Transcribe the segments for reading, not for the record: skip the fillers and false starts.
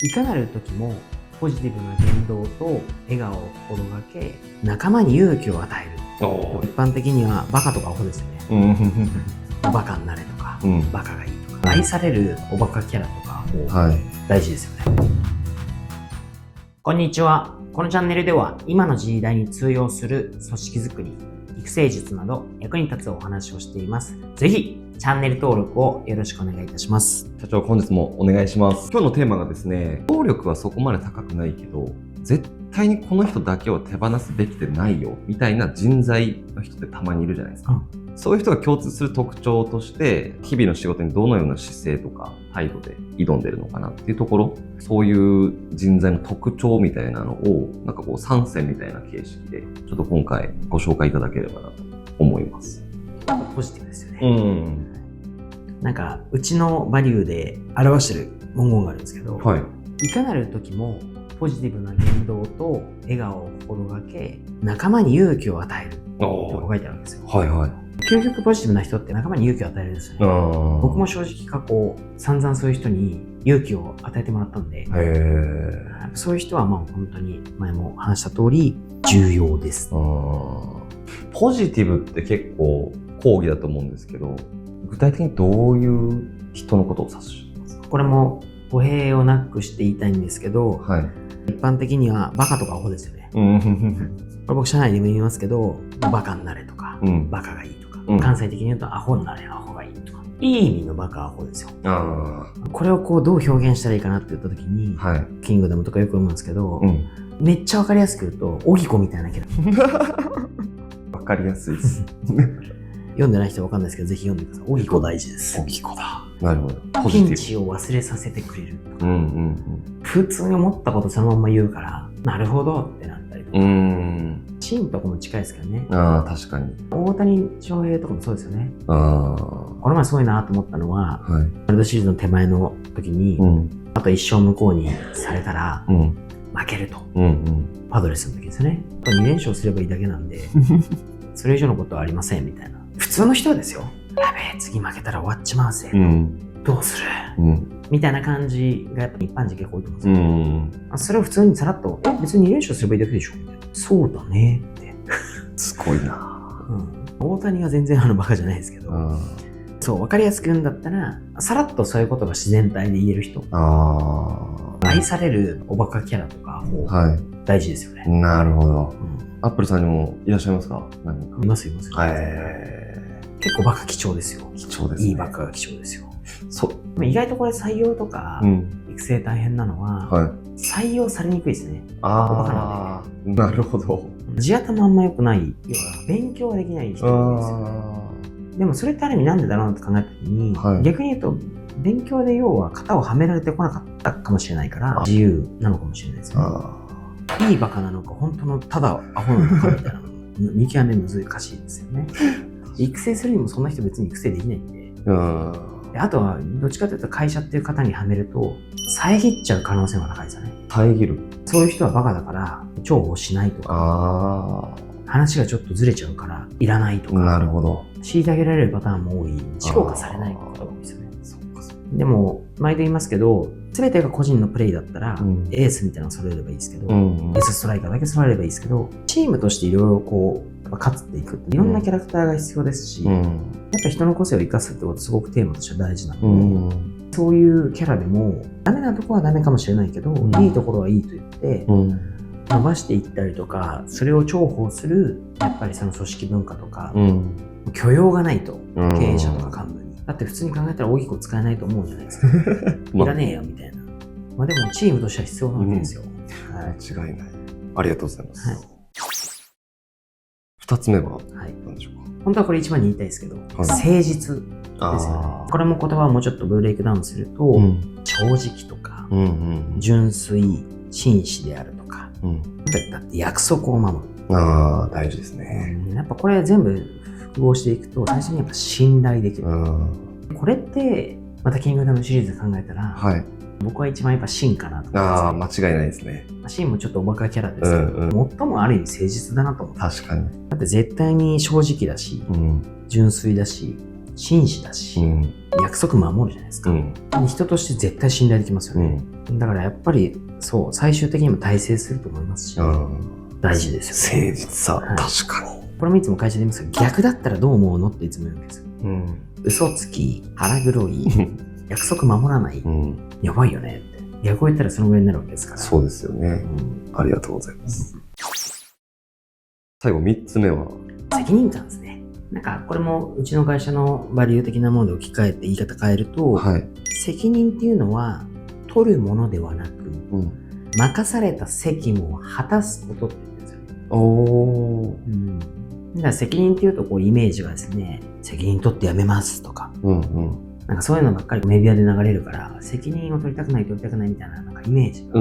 いかなる時もポジティブな言動と笑顔を心がけ、仲間に勇気を与える。一般的にはバカとかアホですよね。バカになれとか、バカがいいとか、愛されるおバカキャラとかも大事ですよね。こんにちは。このチャンネルでは今の時代に通用する組織づくり、育成術など役に立つお話をしています。ぜひチャンネル登録をよろしくお願いいたします。社長、本日もお願いします。今日のテーマがですね、能力はそこまで高くないけど、絶対にこの人だけを手放すべきでないよ、みたいな人材の人ってたまにいるじゃないですか。そういう人が共通する特徴として、日々の仕事にどのような姿勢とか態度で挑んでるのかなっていうところ、そういう人材の特徴みたいなのを、なんかこう3選みたいな形式で、ちょっと今回ご紹介いただければなと思います。ポジティブですよね。なんかうちのバリューで表してる文言があるんですけど、いかなる時もポジティブな言動と笑顔を心がけ、仲間に勇気を与えると書いてあるんですよ。究極ポジティブな人って仲間に勇気を与えるんですよね。僕も正直過去散々そういう人に勇気を与えてもらったんで、そういう人はまあ本当に前も話した通り重要です。ポジティブって結構講義だと思うんですけど、具体的にどういう人のことを指しますか？これも語弊をなくして言いたいんですけど、一般的にはバカとかアホですよね。これ僕社内でも言いますけど、バカになれとか、バカがいいとか、関西的に言うとアホになれ、アホがいいとか、いい意味のバカアホですよ。これをこうどう表現したらいいかなって言った時に、キングダムとかよく思うんですけど、めっちゃわかりやすく言うとオギコみたいなキャラ。わかりやすいです。読んでない人はわかんないですけど、ぜひ読んでください。オギコ大事です。オギコだ。なるほど。ピンチを忘れさせてくれるとか、普通に思ったことそのまま言うから、なるほどってなったりとか、シーンとかも近いですけどね。確かに。大谷翔平とかもそうですよね。この前すごいなと思ったのは、ワールドシリーズの手前の時に、あと一生向こうにされたら、負けると。パドレスの時ですよね。2連勝すればいいだけなんで、それ以上のことはありませんみたいな。普通の人はですよ。やべえ、次負けたら終わっちまうぜ。どうする、みたいな感じがやっぱ一般人結構多いと思うんですよ。それを普通にさらっと、別に2連勝すればいいだけでしょみたいな。そうだねって。すごいな。大谷は全然バカじゃないですけど、そう、わかりやすく言うんだったら、さらっとそういうことが自然体で言える人。愛されるおバカキャラとかも大事ですよね。なるほど。アップルさんにもいらっしゃいますか？何か。います。結構バカ貴重ですよ。貴重ですね。いいバカが貴重ですよ。意外とこれ採用とか育成大変なのは、採用されにくいですね。なるほど。地頭あんま良くない。要は勉強ができない人が多いですよ。でもそれってある意味なんでだろうなって考えた時に、逆に言うと勉強で要は型をはめられてこなかったかもしれないから、自由なのかもしれないですよね。いいバカなのか本当のただアホなのかみたいなの見極め難しいですよね。育成するにもそんな人別に育成できないんで。あとはどっちかというと会社っていう方にはめると遮っちゃう可能性が高いですよね。遮る。そういう人はバカだから重宝しないとか、話がちょっとずれちゃうからいらないとか。なるほど。虐げられるパターンも多い。評価されないことが多いですよね。でも毎度言いますけど、全てが個人のプレイだったら、エースみたいなの揃えればいいですけど、エースストライカーだけ揃えればいいですけど、チームとしていろいろこう勝つっていく、いろんなキャラクターが必要ですし、やっぱ人の個性を生かすってことすごくテーマとしては大事なので、そういうキャラでもダメなところはダメかもしれないけど、いいところはいいと言って、伸ばしていったりとか、それを重宝するやっぱりその組織文化とか、許容がないと、経営者とか幹部に。だって普通に考えたら大きく使えないと思うじゃないですか。いらねえよみたいな。でもチームとしては必要なわけですよ。間違いない。ありがとうございます。2つ目は何でしょうか？本当はこれ一番に言いたいですけど、誠実ですよね。これも言葉をもうちょっとブレイクダウンすると、正直とか、純粋、真摯であるとか、だって約束を守る。大事ですね。やっぱこれ全部複合していくと、最初にやっぱ信頼できる。これって、またキングダムシリーズで考えたら、僕は一番やっぱ真かなと思います。間違いないですね。真もちょっとおバカキャラですけど、最もある意味誠実だなと思って。確かに。だって絶対に正直だし、純粋だし、紳士だし、約束守るじゃないですか。人として絶対信頼できますよね。だからやっぱりそう最終的にも大成すると思いますし、大事ですよね。誠実さ、確かに。これもいつも会社で言いますけど、逆だったらどう思うのっていつも言うわけですよ。嘘つき、腹黒い、約束守らない、やばいよねって。逆を言ったらそのぐらいになるわけですから。そうですよね。ありがとうございます。最後3つ目は責任感ですね。なんかこれもうちの会社のバリュー的なもので置き換えて言い方変えると、責任っていうのは取るものではなく、任された責務を果たすことって言うんですよね。だから責任っていうとこうイメージがですね、責任取ってやめますとか、なんかそういうのばっかりメディアで流れるから、責任を取りたくないみたいな、なんかイメージが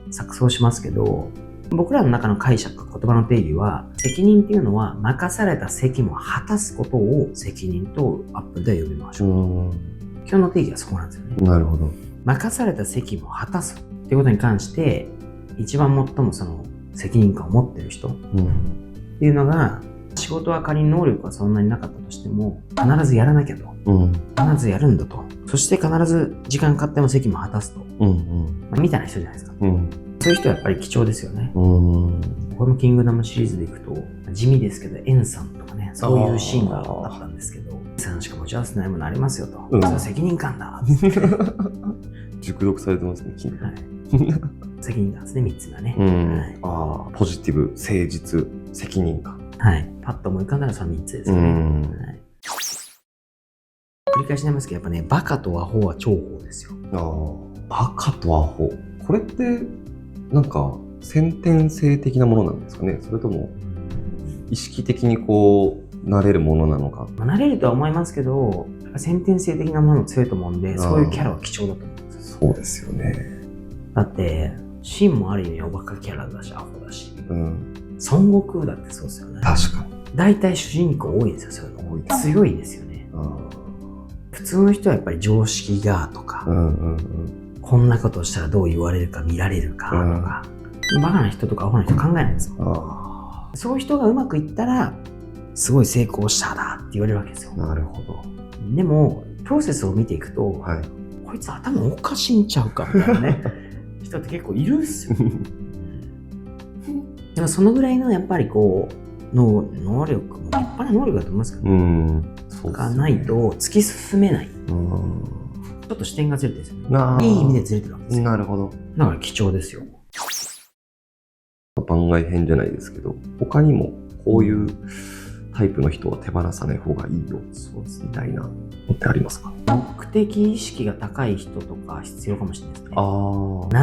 錯綜しますけど、僕らの中の解釈、言葉の定義は、責任っていうのは任された責務を果たすことを責任とアップルでは呼びましょう。基本の定義はそこなんですよね。なるほど。任された責務を果たすっていうことに関して、一番最もその責任感を持ってる人っていうのが、仕事は仮に能力がそんなになかったとしても、必ずやらなきゃと。必ずやるんだと。そして必ず時間かかっても責務を果たすと。みたいな人じゃないですか。そういう人はやっぱり貴重ですよね。これもキングダムシリーズでいくと、地味ですけど、エンさんとかね、そういうシーンがあったんですけど、エンさんしか持ち合わせないものありますよと。それは責任感だ。熟読されてますね、責任感ですね、3つがね。ポジティブ、誠実、責任感。パッと思い浮かんだらその3つですよね。繰り返しになりますけど、やっぱね、バカとアホは重宝ですよ。バカとアホ。これって、なんか、先天性的なものなんですかね？それとも、意識的にこう、なれるものなのか？なれるとは思いますけど、先天性的なものも強いと思うんで、そういうキャラは貴重だと思うんです。そうですよね。だって、シンもある意味おバカキャラだし、アホだし。孫悟空だってそうですよね。確かに。大体主人公多いですよ、そういうの。多い。強いですよね。普通の人はやっぱり常識がとか、こんなことをしたらどう言われるか見られるかとか、バカな人とかアホな人考えないんですよ。そういう人がうまくいったら、すごい成功しただって言われるわけですよ。なるほど。でも、プロセスを見ていくと、こいつ頭おかしいんちゃうかみたいなね、人って結構いるんですよ。でもそのぐらいのやっぱりこう、能力も立派な能力だと思いますけど、がないと突き進めない。ちょっと視点がずれてるんですよね。いい意味でずれてるわけですよ。なるほど。だから貴重ですよ。番外編じゃないですけど、他にもこういうタイプの人は手放さない方がいいよ、みたいなのってありますか？目的意識が高い人とか必要かもしれないで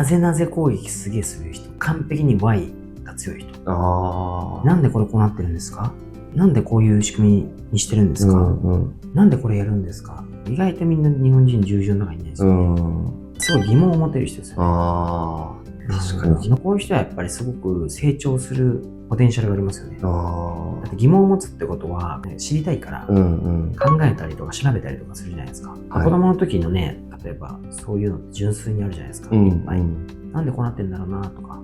すね。なぜ攻撃すげえする人、完璧に Y が強い人。なんでこれこうなってるんですか？なんでこういう仕組みにしてるんですか？なんでこれやるんですか？意外とみんな日本人従順の中にいないですよね。すごい疑問を持てる人ですよね。確かに。こういう人はやっぱりすごく成長するポテンシャルがありますよね。だって疑問を持つってことは、知りたいから考えたりとか調べたりとかするじゃないですか。子供の時のね、例えばそういうのって純粋にあるじゃないですか。いっぱい。なんでこうなってんだろうなとか、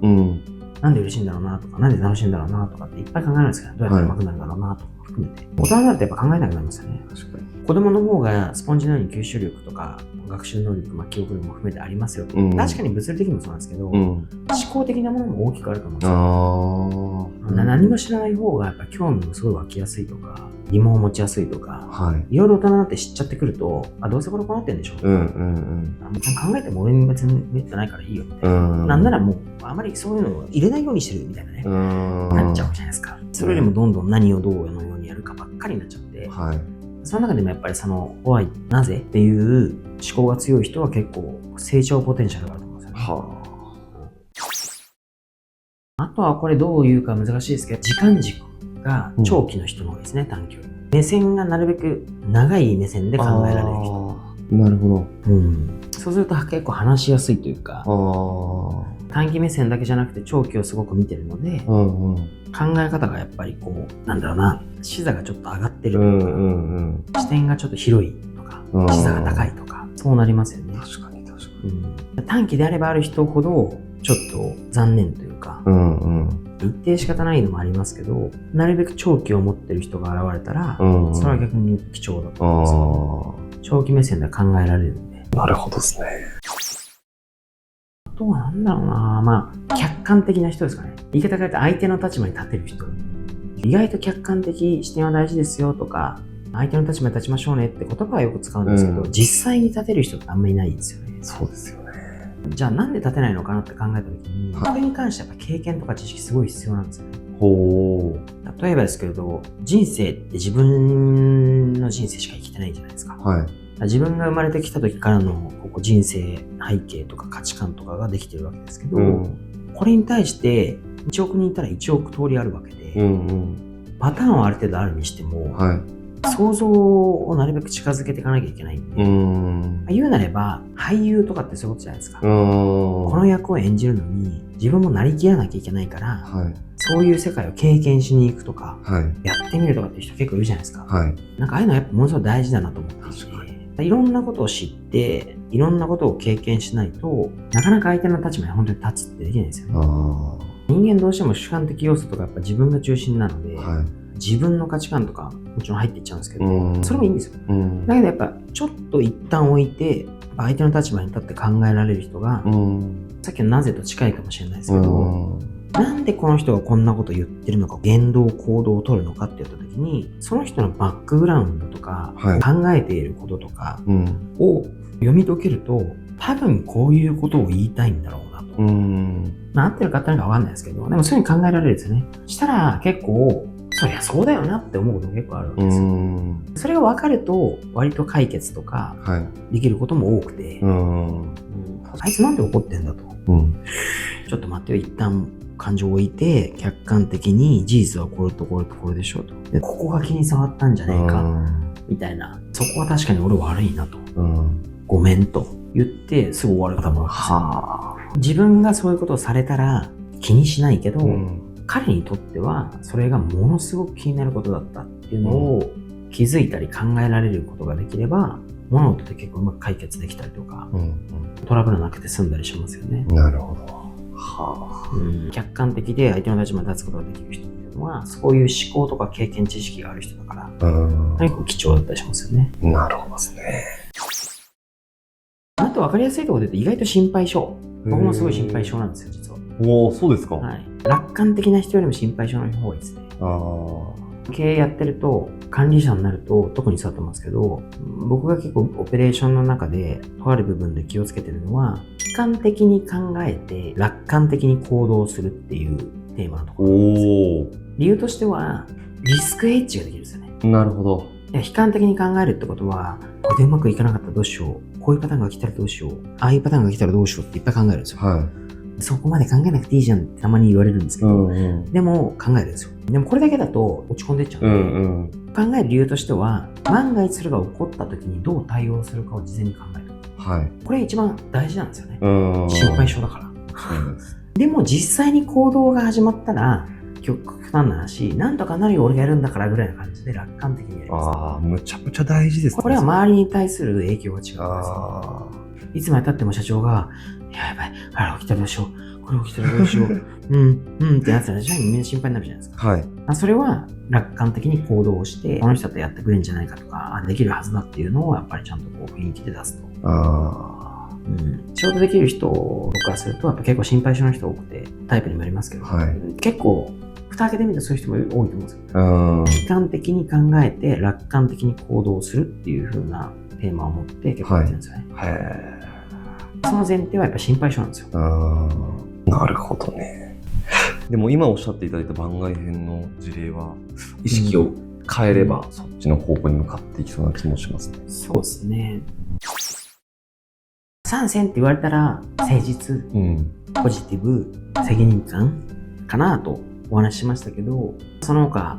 なんで嬉しいんだろうなとか、なんで楽しいんだろうなとかっていっぱい考えるんですけど、どうやって上手くなるんだろうなとか含めて。大人になるとやっぱ考えなくなりますよね。確かに。子供の方がスポンジのように吸収力とか学習能力、記憶力も含めてありますよ。確かに物理的にもそうなんですけど、思考的なものも大きくあると思うんですよ。何も知らない方がやっぱ興味もすごい湧きやすいとか、疑問を持ちやすいとか、いろいろ大人になって知っちゃってくると、どうせこれこうなってんでしょ。考えても俺に別にメリットないからいいよみたいな。なんならもうあまりそういうのを入れないようにしてるみたいなね、なっちゃうじゃないですか。それよりもどんどん何をどうのようにやるかばっかりになっちゃって、その中でもやっぱりその怖い、なぜっていう思考が強い人は結構成長ポテンシャルがあると思うんですよね。あとはこれどういうか難しいですけど、時間軸が長期の人の方がいいですね、短距離。目線がなるべく長い目線で考えられる人。なるほど。そうすると結構話しやすいというか、短期目線だけじゃなくて長期をすごく見てるので、考え方がやっぱりこう、なんだろうな、視座がちょっと上がってるとか、視点がちょっと広いとか、視座が高いとか、そうなりますよね。確かに確かに。短期であればある人ほどちょっと残念というか、一定仕方ないのもありますけど、なるべく長期を持ってる人が現れたら、それは逆に言うと貴重だと思うんですよね。長期目線で考えられるんで。なるほどですね。あとはなんだろうな、客観的な人ですかね。言い方変えて相手の立場に立てる人。意外と客観的視点は大事ですよとか、相手の立場に立ちましょうねって言葉はよく使うんですけど、実際に立てる人ってあんまりいないんですよね。そうですよね。じゃあなんで立てないのかなって考えたときに、それに関してはやっぱ経験とか知識すごい必要なんですよね。例えばですけれど、人生って自分の人生しか生きてないじゃないですか。自分が生まれてきた時からの人生背景とか価値観とかができてるわけですけど、これに対して1億人いたら1億通りあるわけで、パターンはある程度あるにしても、想像をなるべく近づけていかなきゃいけないんで、言うなれば俳優とかってそういうことじゃないですか。この役を演じるのに自分もなりきらなきゃいけないから、そういう世界を経験しに行くとか、やってみるとかっていう人結構いるじゃないですか。なんかああいうのはやっぱものすごい大事だなと思っていて、いろんなことを知っていろんなことを経験しないとなかなか相手の立場に本当に立つってできないんですよね。人間どうしても主観的要素とかやっぱ自分が中心なので、自分の価値観とかもちろん入っていっちゃうんですけど、それもいいんですよ。だけどやっぱちょっと一旦置いて相手の立場に立って考えられる人が、さっきのなぜと近いかもしれないですけど、なんでこの人がこんなこと言ってるのか、言動行動を取るのかって言った時に、その人のバックグラウンドとか、考えていることとかを読み解けると、多分こういうことを言いたいんだろうなと。合ってるか合ってないか分かんないですけど、でもそういうふうに考えられるんですよね。したら結構そりゃそうだよなって思うことも結構あるわけですよ。それが分かると割と解決とかできることも多くて、あいつなんで怒ってんだと、ちょっと待ってよ、一旦感情を置いて客観的に事実はこれとこれとこれでしょうと、でここが気に障ったんじゃねえかみたいな、そこは確かに俺悪いなと、ごめんと言ってすぐ終わる方もあるんですよ。自分がそういうことをされたら気にしないけど、彼にとってはそれがものすごく気になることだったっていうのを気づいたり考えられることができれば、物事って結構うまく解決できたりとか、トラブルなくて済んだりしますよね。なるほど。客観的で相手の立場に立つことができる人っていうのは、そういう思考とか経験知識がある人だから、結構貴重だったりしますよね。なるほどですね。あと分かりやすいところで言うと、意外と心配性。僕もすごい心配性なんですよ、実は。そうですか。楽観的な人よりも心配性の方がいいですね。経営やってると、管理者になると特にそうだと思うんですけど、僕が結構オペレーションの中でとある部分で気をつけてるのは、悲観的に考えて楽観的に行動するっていうテーマのところなんですよ。理由としてはリスクヘッジができるんですよね。なるほど。悲観的に考えるってことは、これでうまくいかなかったらどうしよう、こういうパターンが来たらどうしよう、ああいうパターンが来たらどうしようっていっぱい考えるんですよ。そこまで考えなくていいじゃんってたまに言われるんですけど、でも考えるんですよ。でもこれだけだと落ち込んでっちゃうんで、考える理由としては、万が一それが起こった時にどう対応するかを事前に考える。これ一番大事なんですよね。心配性だから。でも実際に行動が始まったら、極端な話、なんとかなるよ俺がやるんだからぐらいな感じで楽観的にやります。むちゃくちゃ大事ですね。これは周りに対する影響が違うんですよ。いつまで経っても社長が、やばい、あれ起きたらどうしよう、これ起きたらどうしよう、ってなったら、じゃあみんな心配になるじゃないですか。それは楽観的に行動をして、この人だってやってくれるんじゃないかとか、できるはずだっていうのをやっぱりちゃんと雰囲気で出すと。仕事できる人からすると、やっぱ結構心配性の人多くて、タイプにもありますけど、結構、蓋開けてみるとそういう人も多いと思うんですよ。悲観的に考えて楽観的に行動するっていう風なテーマを持って結構やってるんですよね。その前提はやっぱ心配性なんですよ。なるほどね。でも今おっしゃっていただいた番外編の事例は、意識を変えればそっちの方向に向かっていきそうな気もしますね。そうですね。3選って言われたら、誠実、ポジティブ、責任感かなとお話ししましたけど、その他、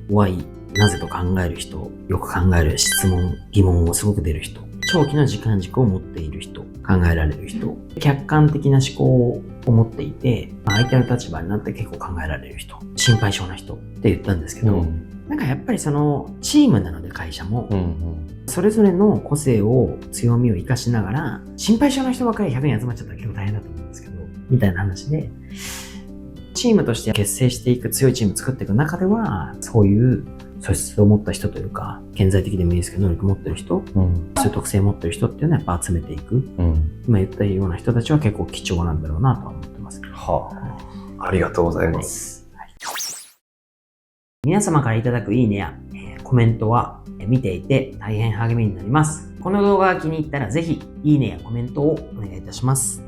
why、なぜと考える人、よく考える質問、疑問をすごく出る人、長期の時間軸を持っている人、考えられる人、客観的な思考を持っていて、相手の立場になって結構考えられる人、心配性な人って言ったんですけど、なんかやっぱりチームなので会社も、それぞれの個性を、強みを生かしながら、心配性の人ばかり100人集まっちゃったら結構大変だと思うんですけど、みたいな話で、チームとして結成していく、強いチームを作っていく中では、そういう素質を持った人というか、顕在的でもいいですけど、能力持ってる人、そういう特性を持ってる人っていうのはやっぱ集めていく。今言ったような人たちは結構貴重なんだろうなとは思ってます。ありがとうございます。皆様からいただくいいねや、コメントは見ていて大変励みになります。この動画が気に入ったらぜひいいねやコメントをお願いいたします。